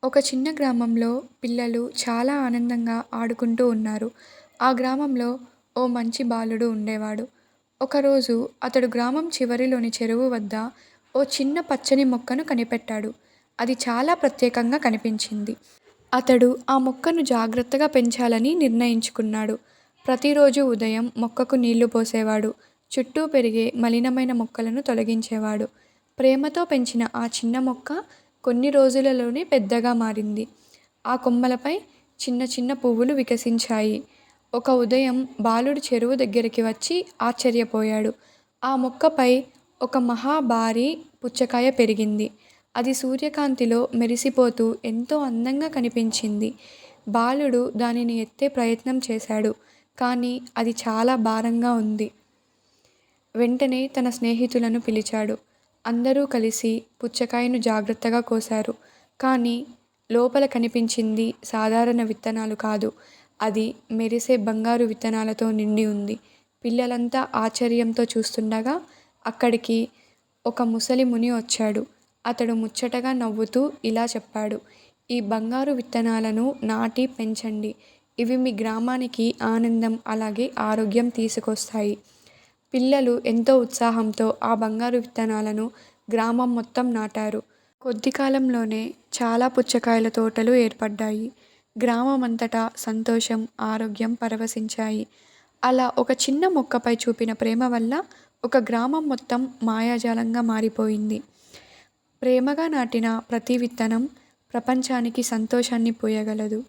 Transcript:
ఒక చిన్న గ్రామంలో పిల్లలు చాలా ఆనందంగా ఆడుకుంటూ ఉన్నారు. ఆ గ్రామంలో ఓ మంచి బాలుడు ఉండేవాడు. ఒకరోజు అతడు గ్రామం చివరిలోని చెరువు వద్ద ఓ చిన్న పచ్చని మొక్కను కనిపెట్టాడు. అది చాలా ప్రత్యేకంగా కనిపించింది. అతడు ఆ మొక్కను జాగ్రత్తగా పెంచాలని నిర్ణయించుకున్నాడు. ప్రతిరోజు ఉదయం మొక్కకు నీళ్లు పోసేవాడు. చుట్టూ పెరిగే మలినమైన మొక్కలను తొలగించేవాడు. ప్రేమతో పెంచిన ఆ చిన్న మొక్క కొన్ని రోజులలోనే పెద్దగా మారింది. ఆ కొమ్మలపై చిన్న చిన్న పువ్వులు వికసించాయి. ఒక ఉదయం బాలుడు చెరువు దగ్గరికి వచ్చి ఆశ్చర్యపోయాడు. ఆ మొక్కపై ఒక భారీ పుచ్చకాయ పెరిగింది. అది సూర్యకాంతిలో మెరిసిపోతూ ఎంతో అందంగా కనిపించింది. బాలుడు దానిని ఎత్తే ప్రయత్నం చేశాడు. కానీ అది చాలా భారంగా ఉంది. వెంటనే తన స్నేహితులను పిలిచాడు. అందరూ కలిసి పుచ్చకాయను జాగ్రత్తగా కోశారు. కానీ లోపల కనిపించింది సాధారణ విత్తనాలు కాదు. అది మెరిసే బంగారు విత్తనాలతో నిండి ఉంది. పిల్లలంతా ఆశ్చర్యంతో చూస్తుండగా అక్కడికి ఒక ముసలి ముని వచ్చాడు. అతడు ముచ్చటగా నవ్వుతూ ఇలా చెప్పాడు. ఈ బంగారు విత్తనాలను నాటి పెంచండి. ఇవి మీ గ్రామానికి ఆనందం అలాగే ఆరోగ్యం తీసుకొస్తాయి. పిల్లలు ఎంతో ఉత్సాహంతో ఆ బంగారు విత్తనాలను గ్రామం మొత్తం నాటారు. కొద్ది కాలంలోనే చాలా పుచ్చకాయల తోటలు ఏర్పడ్డాయి. గ్రామమంతటా సంతోషం, ఆరోగ్యం పరవశించాయి. అలా ఒక చిన్న మొక్కపై చూపిన ప్రేమ వల్ల ఒక గ్రామం మొత్తం మాయాజాలంగా మారిపోయింది. ప్రేమగా నాటిన ప్రతి విత్తనం ప్రపంచానికి సంతోషాన్ని పోయగలదు.